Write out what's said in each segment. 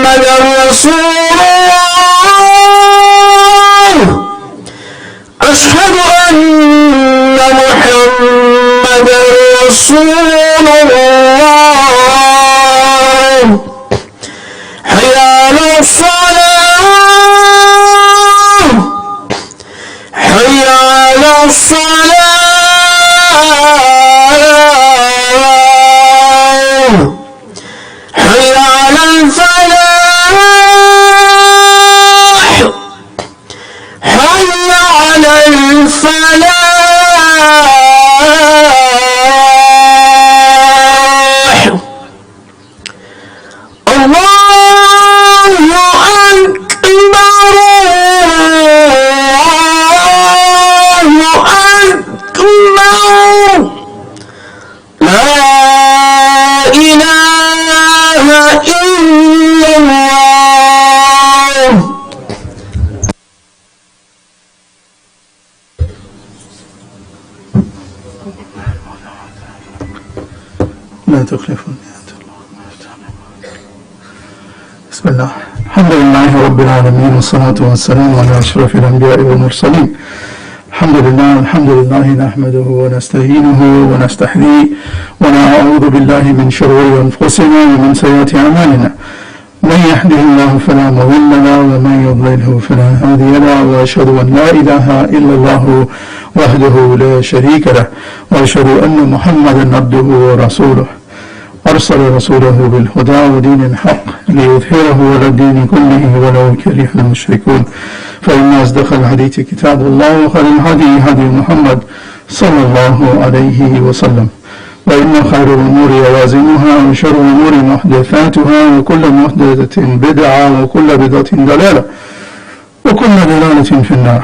رسول الله أشهد أن محمدا رسول الله حي على الصلاة حي على الصلاة حي على الفلاح حي على الفلاح الله أكبر الله أكبر لا إله إلا الله. لا تخلفني أنت الله. بسم الله الحمد لله رب العالمين والصلاة والسلام على أشرف الأنبياء والمرسلين. الحمد لله نحمده ونستعينه ونستحييه ونعوذ بالله من شرور أنفسنا ومن سيئات أعمالنا من يهده الله فلا مضل له ومن يضلله فلا هادي له وأشهد أن لا إله إلا الله وحده لا شريك له وأشهد أن محمدا عبده ورسوله أرسل رسوله بالهدى ودين الحق ليظهره على الدين كله ولو كره المشركون فإن أصدق الحديث كتاب الله وخير الهدي هدي محمد صلى الله عليه وسلم وإن خير الأمور لوازمها وشر الأمور محدثاتها وكل محدثة بدعة وكل بدعة ضلالة وكل ضلالة في النار.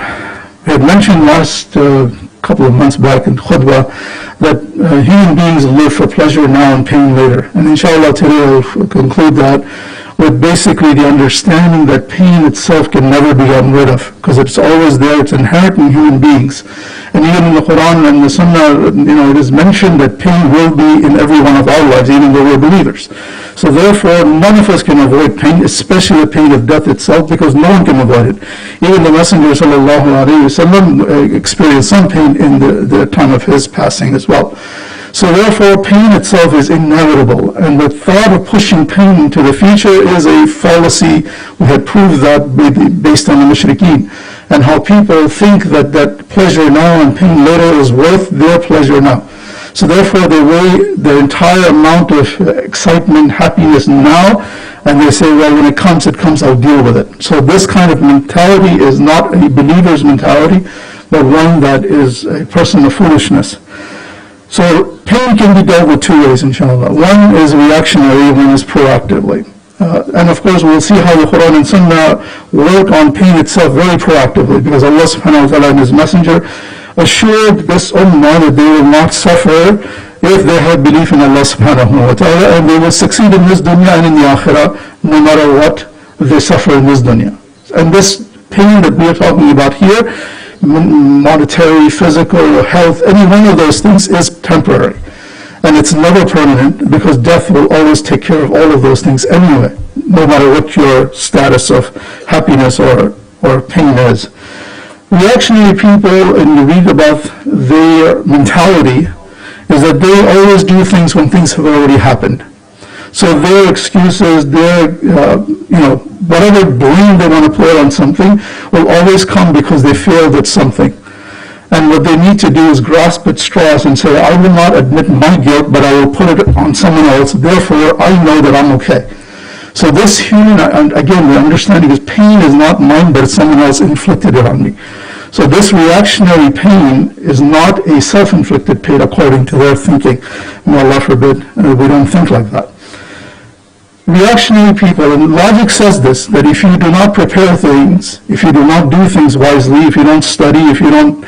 We had mentioned last couple of months back in Khutbah that human beings live for pleasure now and pain later. And inshallah today we'll conclude that with basically the understanding that pain itself can never be gotten rid of because it's always there, it's inherent in human beings. And even in the Quran and the Sunnah, it is mentioned that pain will be in every one of our lives, even though we're believers. So therefore, none of us can avoid pain, especially the pain of death itself, because no one can avoid it. Even the Messenger ﷺ experienced some pain in the time of his passing as well. So therefore, pain itself is inevitable, and the thought of pushing pain into the future is a fallacy. We had proved that based on the mushrikeen, and how people think that pleasure now and pain later is worth their pleasure now. So therefore, they weigh the entire amount of excitement, happiness now, and they say, well, when it comes, I'll deal with it. So this kind of mentality is not a believer's mentality, but one that is a person of foolishness. So pain can be dealt with two ways, inshallah. One is reactionary, one is proactively. And of course, we'll see how the Quran and Sunnah work on pain itself very proactively, because Allah subhanahu wa ta'ala and His Messenger assured this ummah that they will not suffer if they have belief in Allah subhanahu wa ta'ala, and they will succeed in this dunya and in the akhirah, no matter what they suffer in this dunya. And this pain that we are talking about here, monetary, physical, health, any one of those things is temporary. And it's never permanent, because death will always take care of all of those things anyway, no matter what your status of happiness or pain is. Reactionary people, and you read about their mentality, is that they always do things when things have already happened. So their excuses, their, whatever blame they want to put on something will always come because they failed at something. And what they need to do is grasp at straws and say, I will not admit my guilt, but I will put it on someone else. Therefore, I know that I'm okay. So this human, and again, the understanding is pain is not mine, but someone else inflicted it on me. So this reactionary pain is not a self-inflicted pain according to their thinking. May Allah forbid, we don't think like that. Reactionary people, and logic says this, that if you do not prepare things, if you do not do things wisely, if you don't study, if you don't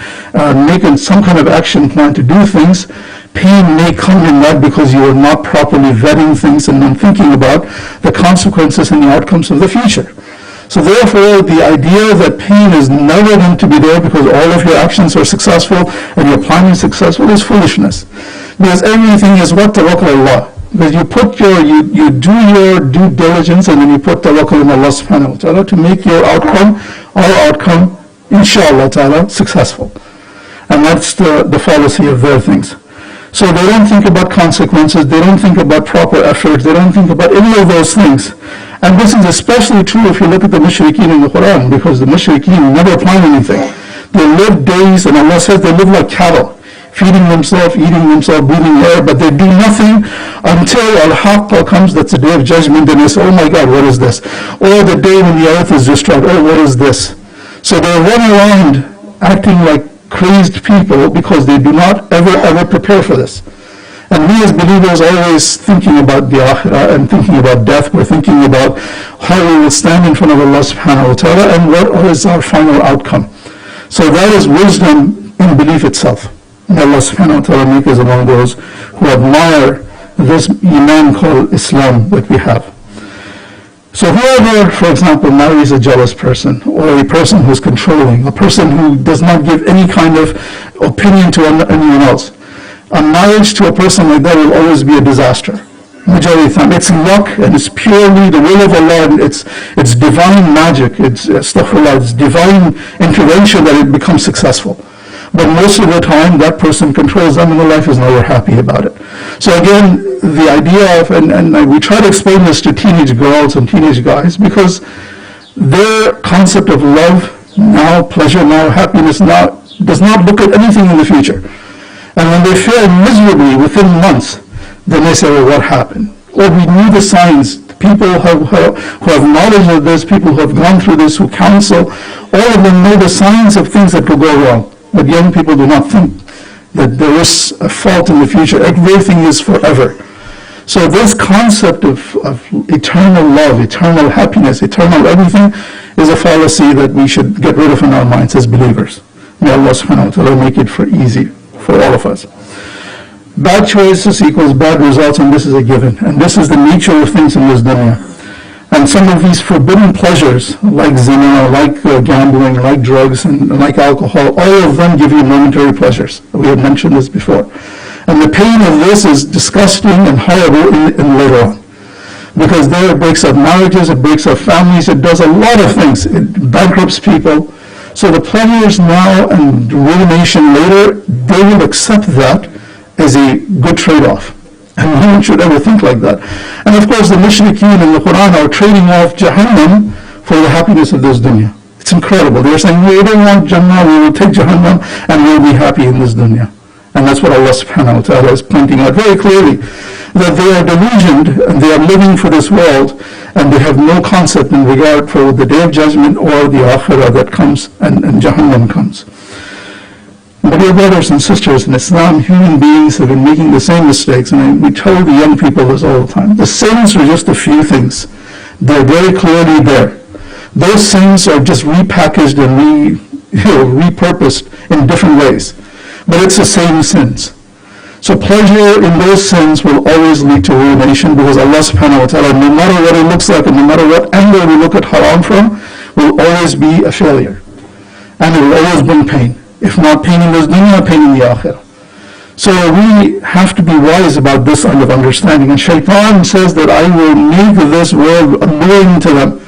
make some kind of action plan to do things, pain may come in that because you are not properly vetting things and not thinking about the consequences and the outcomes of the future. So therefore, the idea that pain is never going to be there because all of your actions are successful and your plan is successful is foolishness. Because everything is what? Tawakkul Allah. Because you do your due diligence, and then you put tawakkul on Allah subhanahu wa ta'ala to make your outcome, our outcome, inshallah ta'ala, successful. And that's the fallacy of their things. So they don't think about consequences, they don't think about proper efforts, they don't think about any of those things. And this is especially true if you look at the mushrikeen in the Quran, because the mushrikeen never plan anything. They live days, and Allah says they live like cattle, feeding themselves, eating themselves, breathing air, but they do nothing until Al-Haqqa comes, that's the day of judgment, and they say, oh my God, what is this? Or the day when the earth is destroyed, oh, what is this? So they run around acting like crazed people because they do not ever prepare for this. And we as believers are always thinking about the akhirah and thinking about death. We're thinking about how we will stand in front of Allah subhanahu wa ta'ala and what is our final outcome. So that is wisdom in belief itself. May Allah subhanahu wa ta'ala make us among those who admire this iman called Islam that we have. So whoever, for example, marries a jealous person, or a person who's controlling, a person who does not give any kind of opinion to anyone else, a marriage to a person like that will always be a disaster. Majority of the time, it's luck, and it's purely the will of Allah, and it's divine magic, it's astaghfirullah, it's divine intervention that it becomes successful. But most of the time, that person controls them, and the life is never happy about it. So again, the idea of, and we try to explain this to teenage girls and teenage guys, because their concept of love now, pleasure now, happiness now, does not look at anything in the future. And when they fail miserably within months, then they say, well, what happened? Or we knew the signs. People who have knowledge of this, people who have gone through this, who counsel, all of them know the signs of things that will go wrong. But young people do not think that there is a fault in the future. Everything is forever. So this concept of eternal love, eternal happiness, eternal everything is a fallacy that we should get rid of in our minds as believers. May Allah subhanahu wa ta'ala make it easy for all of us. Bad choices equals bad results, and this is a given. And this is the nature of things in this dunya. And some of these forbidden pleasures, like zina, like gambling, like drugs, and like alcohol, all of them give you momentary pleasures. We have mentioned this before. And the pain of this is disgusting and horrible in later on. Because there it breaks up marriages, it breaks up families, it does a lot of things. It bankrupts people. So the pleasures now and ruination later, they will accept that as a good trade-off. And no one should ever think like that. And of course the mushrikeen in the Quran are trading off Jahannam for the happiness of this dunya. It's incredible. They're saying, we don't want Jannah, we will take Jahannam and we'll be happy in this dunya. And that's what Allah subhanahu wa ta'ala is pointing out very clearly. That they are delusioned and they are living for this world and they have no concept in regard for the day of judgment or the akhirah that comes and Jahannam comes. But dear brothers and sisters in Islam, human beings have been making the same mistakes, and we tell the young people this all the time. The sins are just a few things. They're very clearly there. Those sins are just repackaged and repurposed in different ways. But it's the same sins. So pleasure in those sins will always lead to ruination, because Allah subhanahu wa ta'ala, no matter what it looks like and no matter what angle we look at haram from, will always be a failure. And it will always bring pain. If not pain in this dunya, pain in the akhirah. So we have to be wise about this kind of understanding. And shaitan says that I will make this world alluring to them.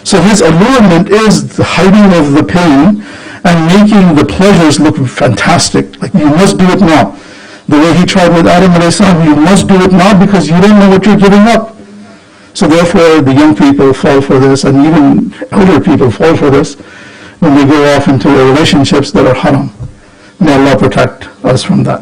So his allurement is the hiding of the pain and making the pleasures look fantastic. Like, you must do it now. The way he tried with Adam alayhi salam, you must do it now because you don't know what you're giving up. So therefore the young people fall for this, and even older people fall for this when they go off into relationships that are haram. May Allah protect us from that.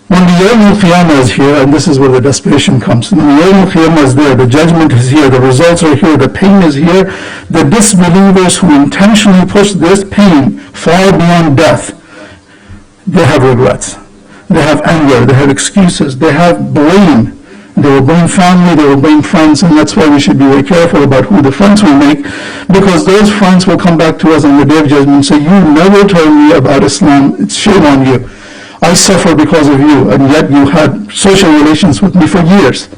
When the Yawm al-Qiyamah is here, and this is where the desperation comes, when the Yawm al-Qiyamah is there, the judgment is here, the results are here, the pain is here, the disbelievers who intentionally push this pain far beyond death, they have regrets, they have anger, they have excuses, they have blame. They will blame family, they will blame friends, and that's why we should be very careful about who the friends we make, because those friends will come back to us on the day of judgment and say, you never told me about Islam, it's shame on you. I suffer because of you, and yet you had social relations with me for years.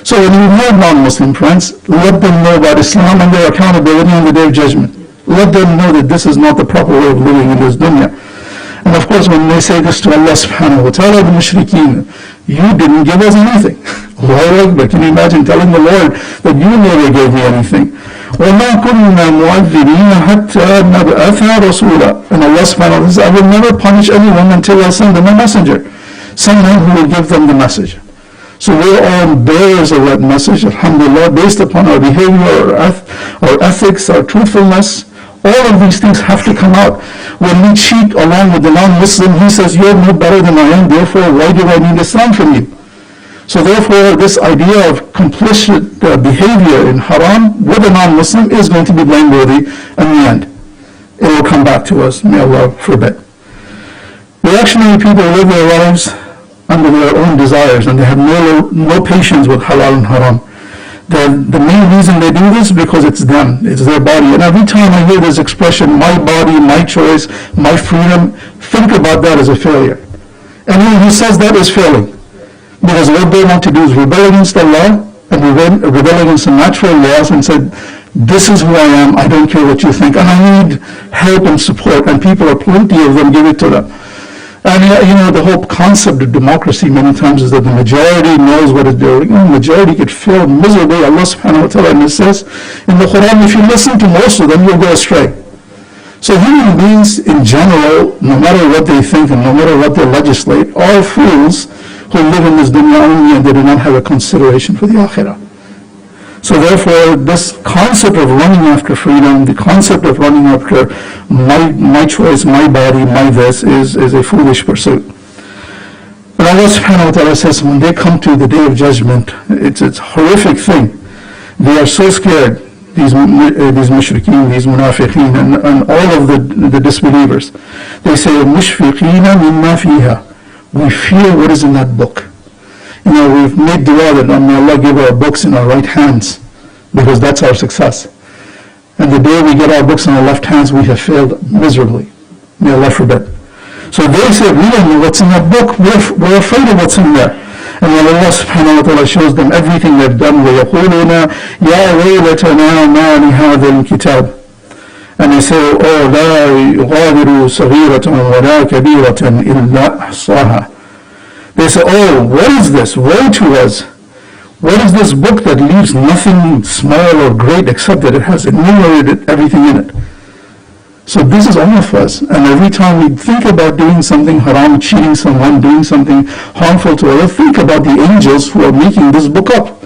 So when you have non-Muslim friends, let them know about Islam and their accountability on the day of judgment. Let them know that this is not the proper way of living in this dunya. And of course, when they say this to Allah subhanahu wa ta'ala, the mushrikeen, You didn't give us anything. But can you imagine telling the Lord that you never gave me anything? وَمَا كُنَّا مُعَذِّبِينَ حَتَّى نَبْعَثَ رَسُولًا. And Allah subhanahu wa ta'ala says, I will never punish anyone until I send them a messenger, someone who will give them the message. So we're all bearers of that message, alhamdulillah, based upon our behavior, our ethics, our truthfulness. All of these things have to come out. When we cheat along with the non-Muslim, he says, you're no better than I am, therefore why do I need Islam from you? So therefore, this idea of complicit behavior in haram with a non-Muslim is going to be blameworthy in the end. It will come back to us, may Allah forbid. Reactionary people live their lives under their own desires, and they have no patience with halal and haram. The main reason they do this is because it's them, it's their body. And every time I hear this expression, my body, my choice, my freedom, think about that as a failure. Anyone who says that is failing. Because what they want to do is rebel against Allah and rebel against the natural laws and say, this is who I am, I don't care what you think, and I need help and support, and people are plenty of them, give it to them. And the whole concept of democracy many times is that the majority knows what it's doing. The majority could fail miserably. Allah subhanahu wa ta'ala says in the Quran, if you listen to most of them, you'll go astray. So human beings in general, no matter what they think and no matter what they legislate, are fools who live in this dunya only, and they do not have a consideration for the akhirah. So therefore, this concept of running after freedom, the concept of running after my choice, my body, my this, is a foolish pursuit. But Allah subhanahu wa ta'ala says, when they come to the day of judgment, it's a horrific thing. They are so scared, these mushrikeen, these munafiqeen, and all of the disbelievers. They say, مُشْفِقِينَ مِمَّا فِيهَا. We fear what is in that book. We've made dua that may Allah give our books in our right hands, because that's our success. And the day we get our books in our left hands, we have failed miserably. May Allah forbid. So they say, we don't know what's in that book. We're afraid of what's in there. And when Allah subhanahu wa ta'ala shows them everything they've done, وَيَقُولُونَ يَا وَيْلَتَنَا مَا لِهَذَا الْكِتَابِ. And they say, oh, لَا يُغَادِرُ صَغِيرَةً وَلَا كَبِيرَةً إِلَّا أَحْصَاهَا. They say, oh, what is this? Woe to us. What is this book that leaves nothing small or great except that it has enumerated everything in it? So this is all of us. And every time we think about doing something haram, cheating someone, doing something harmful to others, think about the angels who are making this book up.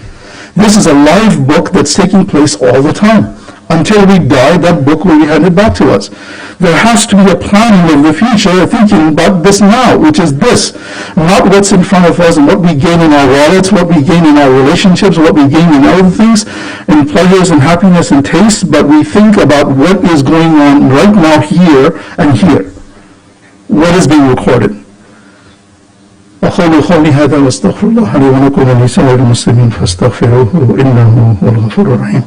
This is a live book that's taking place all the time. Until we die, that book will be handed back to us. There has to be a planning of the future, thinking about this now, which is this. Not what's in front of us and what we gain in our wallets, what we gain in our relationships, what we gain in other things, in pleasures and happiness and taste, but we think about what is going on right now here and here. What is being recorded. أقول قولي هذا واستغفر الله لي ولكم ولسائر المسلمين فاستغفروه إنه هو الغفور الرحيم.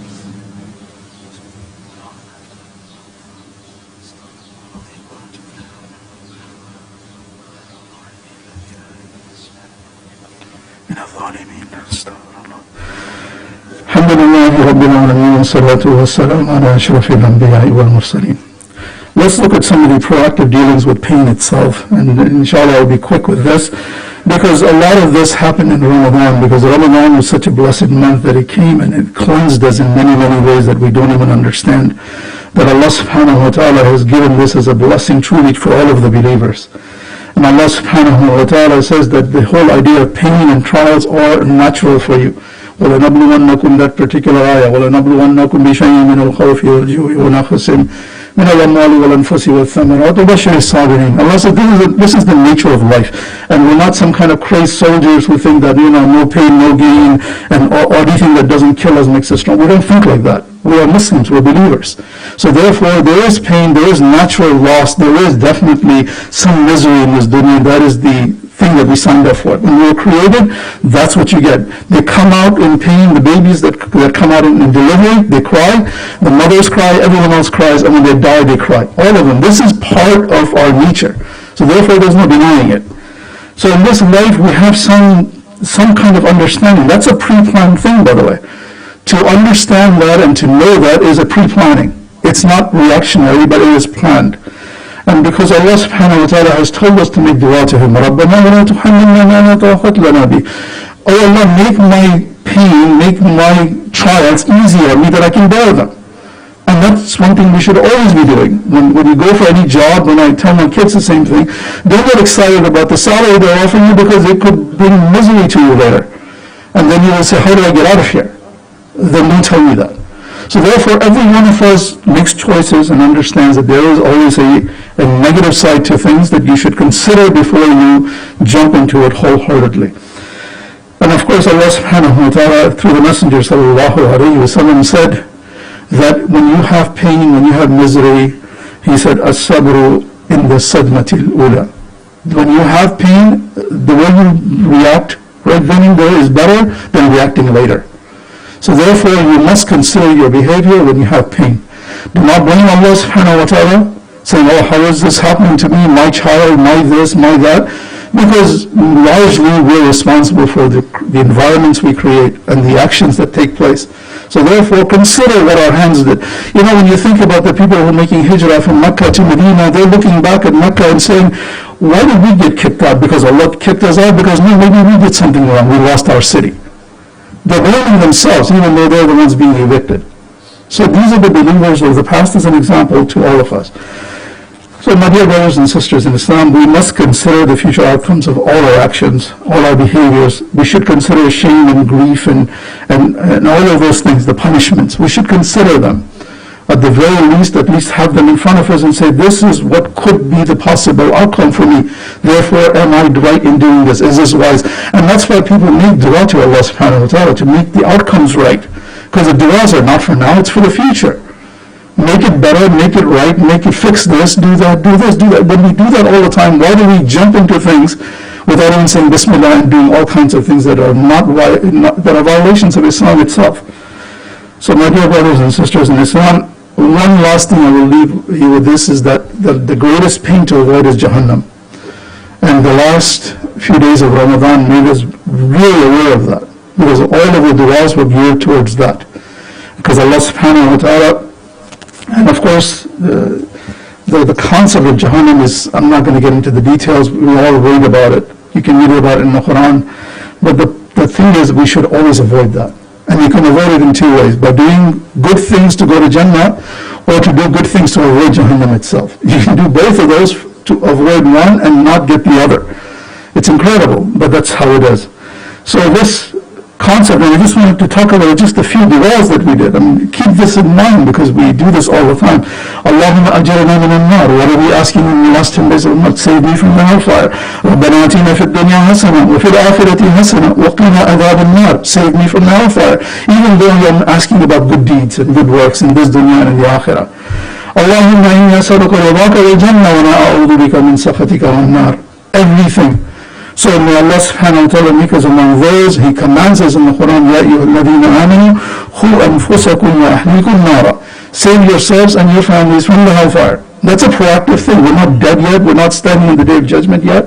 الحمد لله رب العالمين والصلاة والسلام على أشرف الأنبياء والمرسلين. Let's look at some of the proactive dealings with pain itself, and inshallah I'll be quick with this, because a lot of this happened in Ramadan, because Ramadan was such a blessed month that it came and it cleansed us in many, many ways that we don't even understand, that Allah subhanahu wa ta'ala has given this as a blessing truly for all of the believers. And Allah subhanahu wa ta'ala says that the whole idea of pain and trials are natural for you. وَلَنَبْلُوَنَّكُمْ, that particular ayah, وَلَنَبْلُوَنَّكُمْ بِشَيْءٍ مِنَ الْخَوْفِ وَالْجُوعِ وَنَقْصٍ مِنَ الْأَمْوَالِ وَالْأَنفُسِ وَالثَّمَرَاتِ وَبَشِّرِ الصَّابِرِينَ. Allah said this is the nature of life, and we're not some kind of crazed soldiers who think that no pain, no gain, and or anything that doesn't kill us makes us strong. We don't think like that. We are Muslims, we're believers. So therefore there is pain, there is natural loss, there is definitely some misery in this dunya. That is the thing that we signed up for. When we were created, that's what you get. They come out in pain, the babies that come out in delivery, they cry, the mothers cry, everyone else cries, and when they die, they cry. All of them. This is part of our nature. So therefore, there's no denying it. So in this life, we have some kind of understanding. That's a pre-planned thing, by the way. To understand that and to know that is a pre-planning. It's not reactionary, but it is planned. And because Allah subhanahu wa ta'ala has told us to make dua to Him, رَبَّنَا وَلَا تُحَمِّلْنَا مَا لَا طَاقَةَ لَنَا بِهِ. Oh Allah, make my pain, make my trials easier on me that I can bear them. And that's one thing we should always be doing. When you go for any job, when I tell my kids the same thing, don't get excited about the salary they're offering you because it could bring misery to you later. And then you will say, how do I get out of here? Then don't tell me that. So therefore, every one of us makes choices and understands that there is always a negative side to things that you should consider before you jump into it wholeheartedly. And of course, Allah subhanahu wa ta'ala, through the Messenger sallallahu alayhi wa sallam, said that when you have pain, when you have misery, he said, as-sabru in the sadmatil ula. When you have pain, the way you react right then and there is better than reacting later. So therefore, you must consider your behavior when you have pain. Do not blame Allah subhanahu wa ta'ala, saying, oh, how is this happening to me, my child, my this, my that? Because largely we're responsible for the environments we create and the actions that take place. So therefore, consider what our hands did. You know, when you think about the people who are making hijrah from Mecca to Medina, they're looking back at Mecca and saying, why did we get kicked out? Because Allah kicked us out? Because no, maybe we did something wrong. We lost our city. They're blaming themselves, even though they're the ones being evicted. So these are the believers of the past as an example to all of us. So my dear brothers and sisters in Islam, we must consider the future outcomes of all our actions, all our behaviors. We should consider shame and grief and all of those things, the punishments. We should consider them. At the very least, at least have them in front of us and say, this is what could be the possible outcome for me. Therefore, am I right in doing this? Is this wise? And that's why people make dua to Allah subhanahu wa ta'ala, to make the outcomes right. Because the duas are not for now, it's for the future. Make it better, make it right, make it fix this, do that, do this, do that. When we do that all the time, why do we jump into things without even saying Bismillah and doing all kinds of things that are that are violations of Islam itself? So my dear brothers and sisters in Islam, one last thing I will leave you with this is that the greatest pain to avoid is Jahannam. And the last few days of Ramadan made us really aware of that. Because all of the du'as were geared towards that. Because Allah subhanahu wa ta'ala, and of course, the concept of Jahannam is, I'm not going to get into the details, we all read about it. You can read about it in the Quran. But the thing is, we should always avoid that. And you can avoid it in two ways, by doing good things to go to Jannah, or to do good things to avoid Jahannam itself. You can do both of those to avoid one and not get the other. It's incredible, but that's how it is. So this concept, and I just wanted to talk about just a few du'as that we did. I mean, keep this in mind because we do this all the time. Allahumma ajirna min al-nar. What are we asking in the last 10 days of the month? Save me from the hellfire. Rabbana atina fid dunya hasana wa fil akhirati hasana wa qina adhab an-nar. Save me from the hellfire. Even though you're asking about good deeds and good works in this dunya and in the akhirah. Allahumma inni as'aluka ridaka wal jannah wa a'udhu bika min sakhatika wan nar. Everything. So may Allah subhanahu wa ta'ala make us among those. He commands us in the Quran, Ya ayyuhalladhina amanu, khu anfusakum wa ahlikum nara. Save yourselves and your families from the hellfire. That's a proactive thing. We're not dead yet. We're not standing in the day of judgment yet.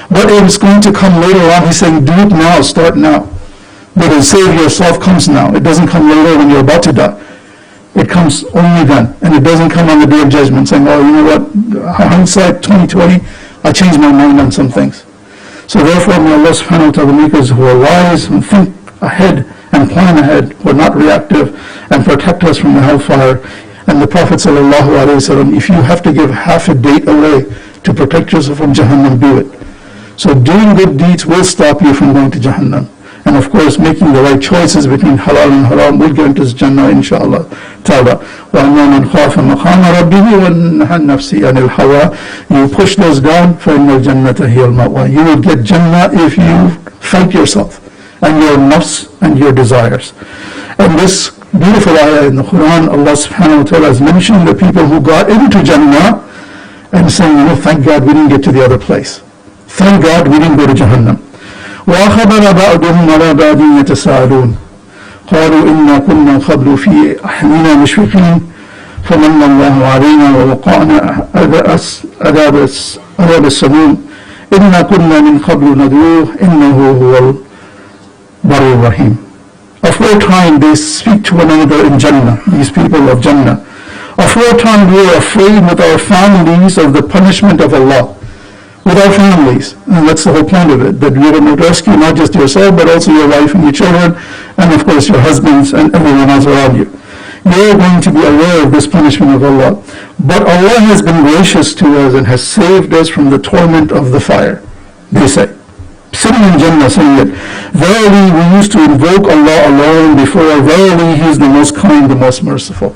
But it is going to come later on. He's saying, do it now, start now. Because save yourself comes now. It doesn't come later when you're about to die. It comes only then. And it doesn't come on the day of judgment saying, oh, you know what, hindsight 2020, I changed my mind on some things. So therefore, may Allah subhanahu wa ta'ala make us who are wise and think ahead and plan ahead, who are not reactive, and protect us from the hellfire. And the Prophet sallallahu alaihi wasallam, if you have to give half a date away to protect yourself from Jahannam, do it. So doing good deeds will stop you from going to Jahannam. And of course, making the right choices between halal and haram will get into Jannah, inshallah ta'ala. وَأَمَّا مَنْ خَافَ مَقَامَ رَبِّهِ وَنَهَى النَّفْسِ عَنِ الْهَوَىٰ. You push those down, فَإِنَّ الْجَنَّةَ هِيَ الْمَأْوَىٰ. You will get Jannah if you fight yourself and your nafs and your desires. And this beautiful ayah in the Quran, Allah subhanahu wa ta'ala has mentioned the people who got into Jannah and saying, you know, thank God we didn't get to the other place. Thank God we didn't go to Jahannam. وَأَخَبَرَ بَعْضُهُمْ عَلَى بَعْضٍ يَتَسَاءَلُونَ قالوا إنا كنا قبل في أهلنا مشفقين فمن الله علينا ووقعنا عذاب السموم إنا كنا من قبل ندعوه إنه هو البر الرحيم. Aforetime they speak to one another in Jannah, these people of Jannah. Aforetimed we are afraid with our families of the punishment of Allah. With our families. And that's the whole point of it, that we are going to rescue not just yourself, but also your wife and your children, and of course your husbands and everyone else around you. You are going to be aware of this punishment of Allah. But Allah has been gracious to us and has saved us from the torment of the fire, they say. Sitting in Jannah saying that, verily we used to invoke Allah alone before, verily He is the most kind, the most merciful.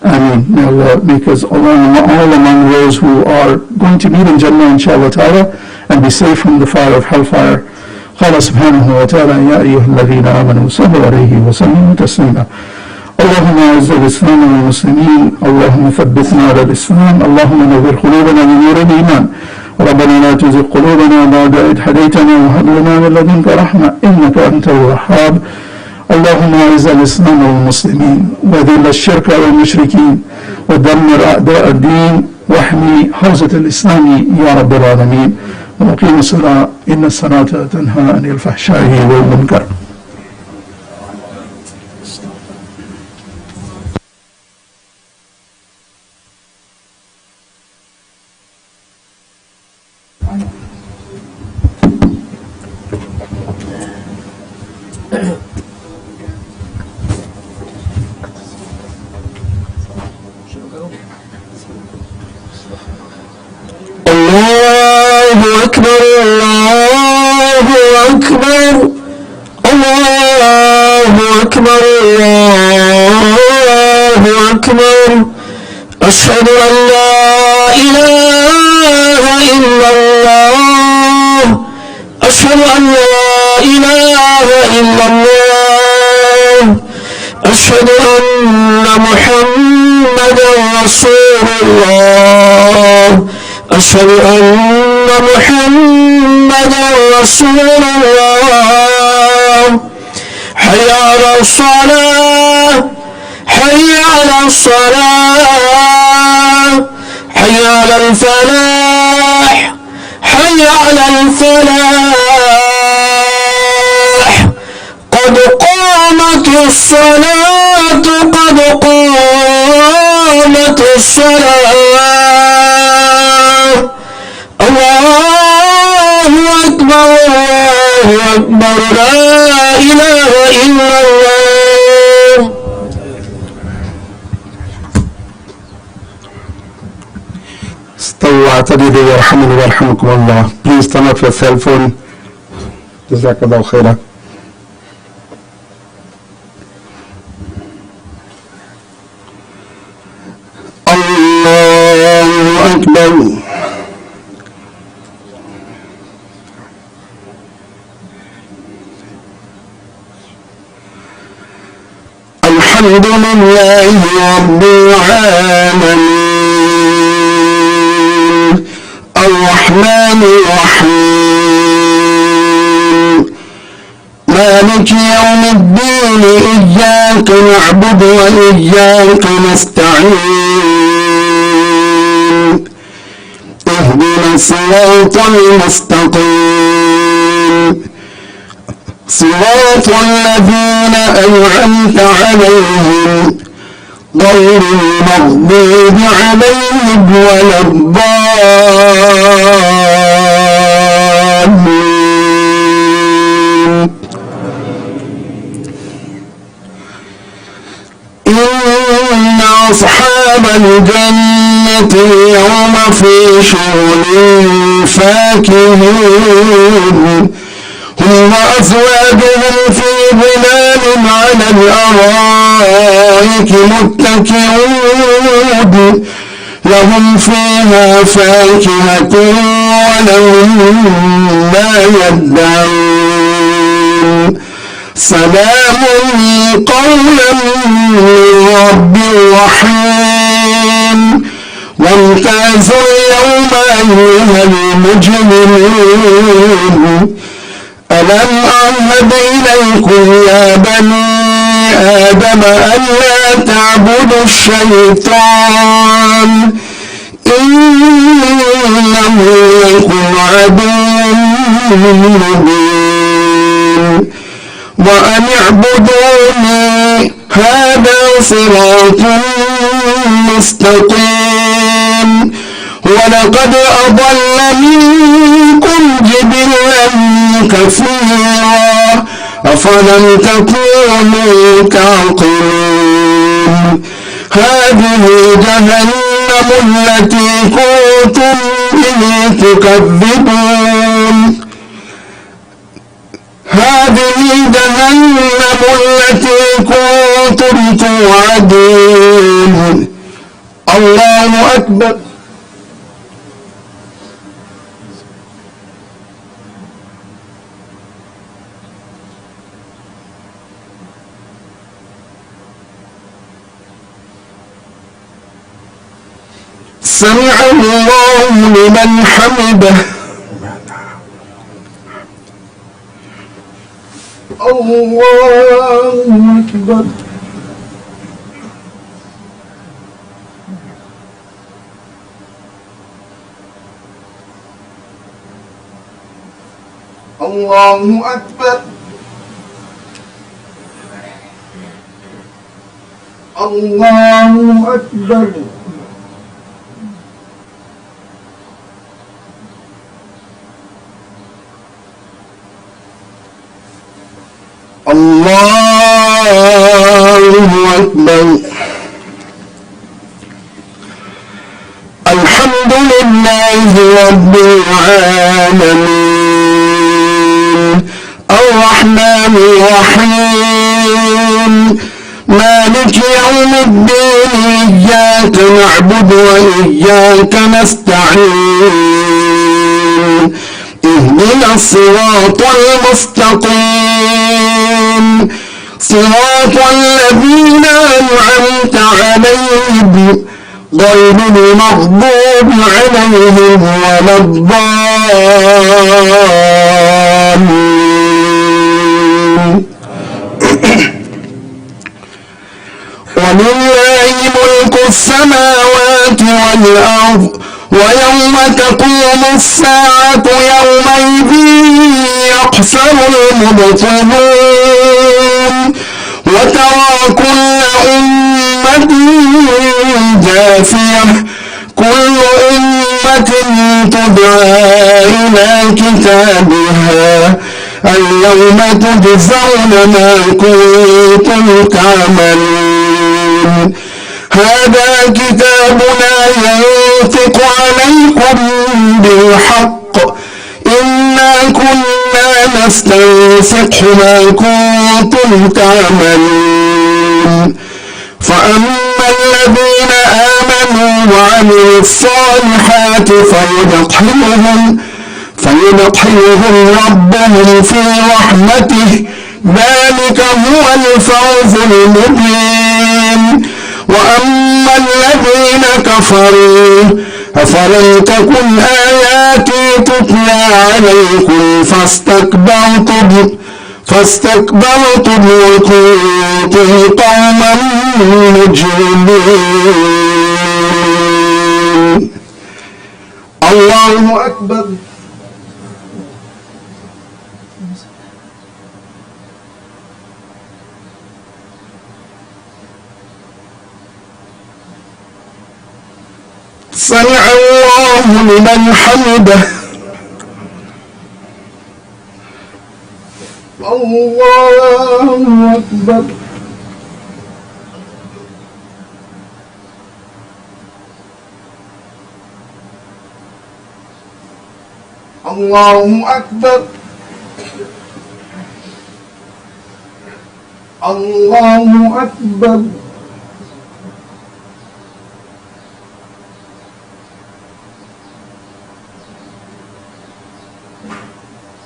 Ameen. May Allah make us all among those who are going to meet in Jannah inshallah ta'ala and be safe from the fire of hellfire. قال سبحانه وتعالى يا أيها الذين آمنوا صلوا عليه وسلموا تسليما. اللهم أعز الإسلام والمسلمين، اللهم ثبتنا على الإسلام، اللهم نور قلوبنا بنور الإيمان، ربنا لا تزغ قلوبنا بعد إذ هديتنا وهب لنا من لدنك رحمة إنك أنت الوهاب. اللهم أعز الإسلام والمسلمين وذل الشرك والمشركين ودمر أعداء الدين واحمي حوزة الإسلام يا رب العالمين. وأقيم الصلاة إن الصلاة تنهى عن الفحشاء والمنكر. أشهد أن لا إله إلا الله أشهد أن لا إله إلا الله أشهد أن محمدا رسول الله أشهد أن محمدا رسول الله حي على الصلاة حي على الصلاة حي على الفلاح حي على الفلاح قد قامت الصلاة قد قامت الصلاة الله أكبر الله أكبر لا إله إلا الله. استووا اعتدلوا يرحمني ويرحمكم الله. Please turn off your cell phone. جزاك الله خيرا. الله أكبر. الحمد لله رب العالمين الرحمن الرحيم مالك يوم الدين إياك نعبد وإياك نستعين اهدنا الصراط المستقيم صراط الذين أنعمت عليهم غير المغضوب عليهم ولا الضالين. إن أصحاب الجنة اليوم في شغل فاكهون هم وأزواجهم في ظلال على الأرائك متكئون لهم فيها فاكهة ولهم ما يدعون سلام قولا من رب رحيم وامتازوا اليوم أيها المجرمون ألم أعهد إليكم يا بني آدم ألا تعبدوا الشيطان إنه لكم عدو مبين وأن اعبدوني هذا صراط مستقيم ولقد أضل منكم جبلا كثيرا أفلم تكونوا تعقلون هذه جهنم التي كنتم به تكذبون هذه جهنم التي كنتم توعدون الله أكبر سمع الله لمن حمده الله أكبر الله أكبر الله أكبر الله أكبر الحمد لله رب العالمين الرحمن الرحيم مالك يوم الدين إياك نعبد وإياك نستعين اهدنا الصراط المستقيم صراط الذين أنعمت عليهم غير المغضوب عليهم ولا الضالين ولله ملك السماوات والأرض ويوم تقوم الساعة يومئذ يخسر المبطلون وترى كل أمة جاثية كل أمة تدعى إلى كتابها اليوم تجزون ما كنتم تعملون هذا كتابنا ينطق عليكم بالحق إنا كنا نستنسخ ما كنتم تعملون فأما الذين آمنوا وعملوا الصالحات فيدخلهم ربهم في رحمته ذلك هو الفوز المبين وأما الذين كفروا أفلم تكن آياتي تتلى عليكم فاستكبرتم وكنتم قوما مجرمين الله أكبر سمع الله لمن حمده الله أكبر الله أكبر الله أكبر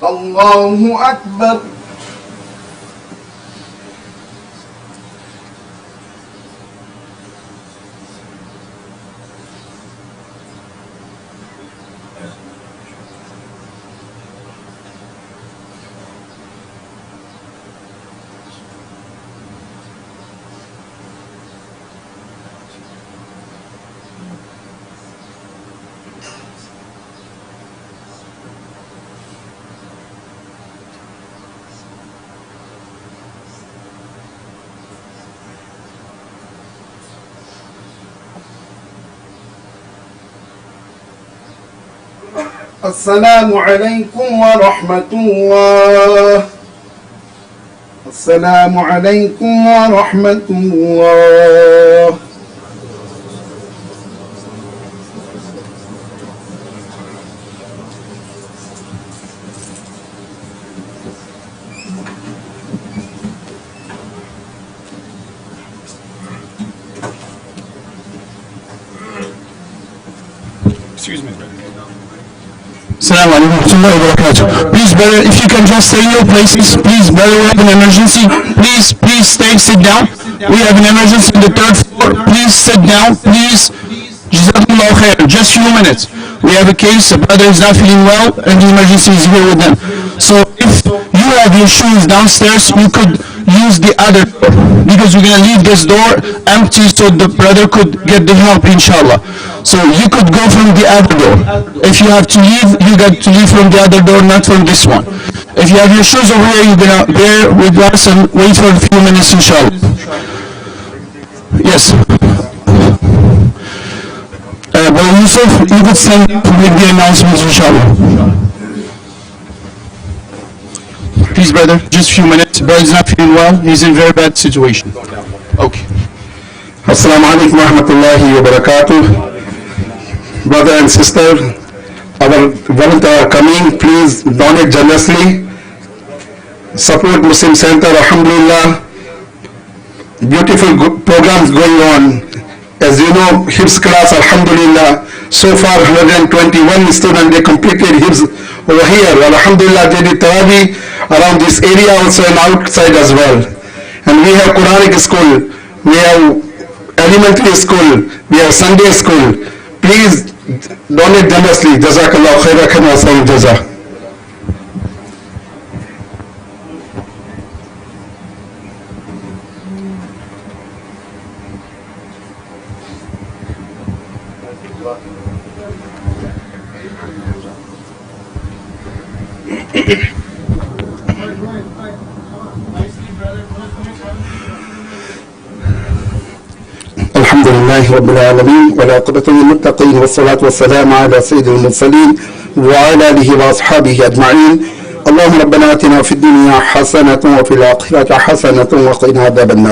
الله أكبر السلام عليكم ورحمة الله. السلام عليكم ورحمة الله. Excuse me, brother. Assalamu alaikum wa rahmatullahi wa barakatuh. Please, brother, if you can just stay in your places. Please, brother, we have an emergency. Please stay, sit down. We have an emergency on the 3rd floor. Please sit down, please. Jazakumullah khair. Just few minutes. We have a case, a brother is not feeling well, and the emergency is here with them. So if you have your shoes downstairs, you could use the other door, because we're going to leave this door empty so the brother could get the help, inshallah. So you could go from the other door. If you have to leave, you got to leave from the other door, not from this one. If you have your shoes over here, you're going to bear with us and wait for a few minutes, inshallah. Yes. Brother Yusuf, you could stand up to make the announcements, inshallah. Please, brother, just a few minutes. Brother's not feeling well. He's in a very bad situation. Okay. Assalamu alaikum wa rahmatullahi wa barakatuh. Brother and sister, our volunteers are coming. Please donate generously. Support Muslim Center, alhamdulillah. Beautiful programs going on. As you know, Hifz class, alhamdulillah. So far, 121 students, they completed Hifz over here. Alhamdulillah, they did Tarawih around this area also and outside as well. And we have Quranic school, we have elementary school, we have Sunday school. Please donate generously. Jazakallah khairan wa sallam jaza. الحمد لله رب العالمين والعاقبة للمتقين والصلاة والسلام على سيد المرسلين وعلى آله وأصحابه أجمعين. اللهم ربنا آتنا في الدنيا حسنة وفي الآخرة حسنة وقنا عذاب النار.